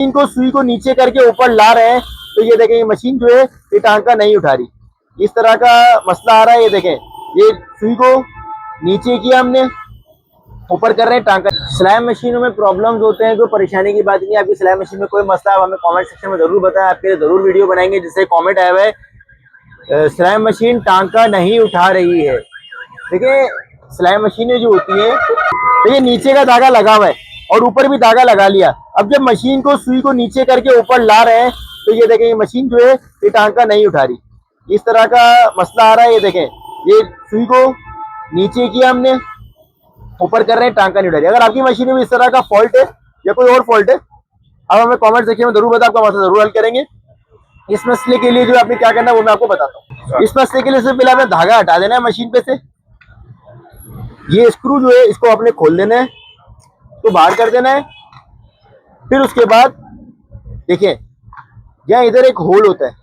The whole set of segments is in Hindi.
इनको सुई को नीचे करके ऊपर ला रहे हैं, तो ये देखें ये मशीन जो है ये टांका नहीं उठा रही। इस तरह का मसला आ रहा है। ये देखें ये सुई को नीचे किया हमने, ऊपर कर रहे हैं टांका। सिलाई मशीनों में प्रॉब्लम्स होते हैं, कोई परेशानी की बात नहीं है। आपकी सिलाई मशीन में कोई मसला है हमें कमेंट सेक्शन में जरूर बताएं, आपके लिए जरूर वीडियो बनाएंगे। जिससे कमेंट आया हुआ है सिलाई मशीन टांका नहीं उठा रही है। देखिए सिलाई मशीनें जो होती है, देखिए नीचे का धागा लगा हुआ है और ऊपर भी धागा लगा लिया। अब जब मशीन को सुई को नीचे करके ऊपर ला रहे हैं, तो ये देखें ये मशीन जो है ये टांका नहीं उठा रही। इस तरह का मसला आ रहा है। ये देखें ये सुई को नीचे किया हमने, ऊपर कर रहे हैं टांका नहीं उठा रही। अगर आपकी मशीन में इस तरह का फॉल्ट है या कोई और फॉल्ट है, अब हमें कमेंट सेक्शन में जरूर बताएं, आपका मसला जरूर हल करेंगे। इस मसले के लिए जो आपने क्या करना है वो मैं आपको बताता हूँ। इस मसले के लिए सिर्फ पहले आपने धागा हटा देना है मशीन पे से। ये स्क्रू जो है इसको आपने खोल देना है, तो बाहर कर देना है। फिर उसके बाद देखिए यहाँ इधर एक होल होता है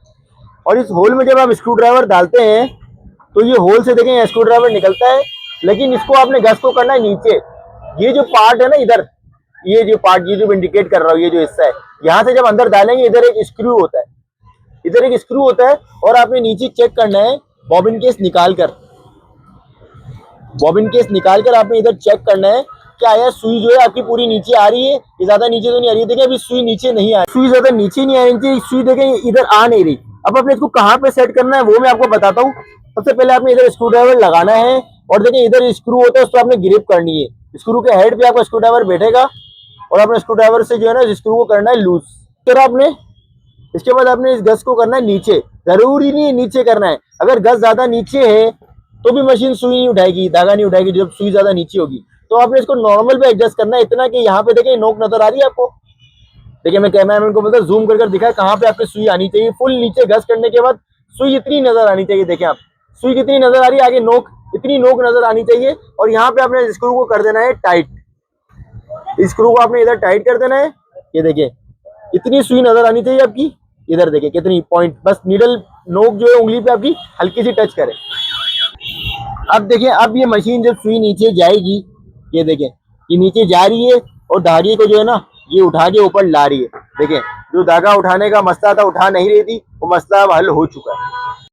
और इस होल में जब आप स्क्रू ड्राइवर डालते हैं तो ये होल से देखें स्क्रू ड्राइवर निकलता है। लेकिन इसको आपने गस को करना है नीचे। ये जो पार्ट है ना इधर, ये जो पार्ट, ये जो इंडिकेट कर रहा हूँ, ये जो हिस्सा है, यहाँ से जब अंदर डालेंगे इधर एक स्क्रू होता है, इधर एक स्क्रू होता है। और आपने नीचे चेक करना है बॉबिन केस निकाल कर, बॉबिन केस निकाल कर आपने इधर चेक करना है क्या यह सुई जो है आपकी पूरी नीचे आ रही है, ये ज्यादा नीचे तो नहीं आ रही है। देखिए अभी सुई नीचे नहीं आ रही, सुई ज्यादा नीचे नहीं आ रही थी, सुई देखें इधर आ नहीं रही। अब आपने इसको कहाँ पे सेट करना है वो मैं आपको बताता हूँ। सबसे पहले आपने इधर स्क्रू ड्राइवर लगाना है और देखिए इधर स्क्रू होता है, उसको आपने ग्रिप करनी है। स्क्रू के हेड पे आपका स्क्रू ड्राइवर बैठेगा और आपने स्क्रू ड्राइवर से जो है ना स्क्रू को करना है लूज। फिर आपने इसके बाद आपने इस गज को करना है नीचे। जरूरी नहीं है नीचे करना है, अगर गज ज्यादा नीचे है तो भी मशीन सुई नहीं उठाएगी, धागा नहीं उठाएगी जब सुई ज्यादा नीचे होगी। तो आपने इसको नॉर्मल पे एडजस्ट करना है, इतना कि यहाँ पे देखिए नोक नजर आ रही है आपको। देखिए मैं कैमरामैन को बोलता जूम कर दिखाया कहाँ पे आपकी सुई आनी चाहिए। फुल नीचे गज करने के बाद सुई इतनी नजर आनी चाहिए। देखें आप सुई कितनी नजर आ रही है, आगे नोक इतनी नोक नजर आनी चाहिए। और यहाँ पे आपने स्क्रू को कर देना है टाइट, स्क्रू को आपने इधर टाइट कर देना है। ये देखिए इतनी सुई नजर आनी चाहिए आपकी। इधर देखिए कितनी पॉइंट, बस नीडल नोक जो है उंगली पे आपकी हल्की सी टच करे। अब देखिए अब ये मशीन जब सुई नीचे जाएगी, ये देखें ये नीचे जा रही है और धागे को जो है ना ये उठा के ऊपर ला रही है। देखें जो धागा उठाने का मसला था उठा नहीं रही थी, वो मसला अब हल हो चुका है।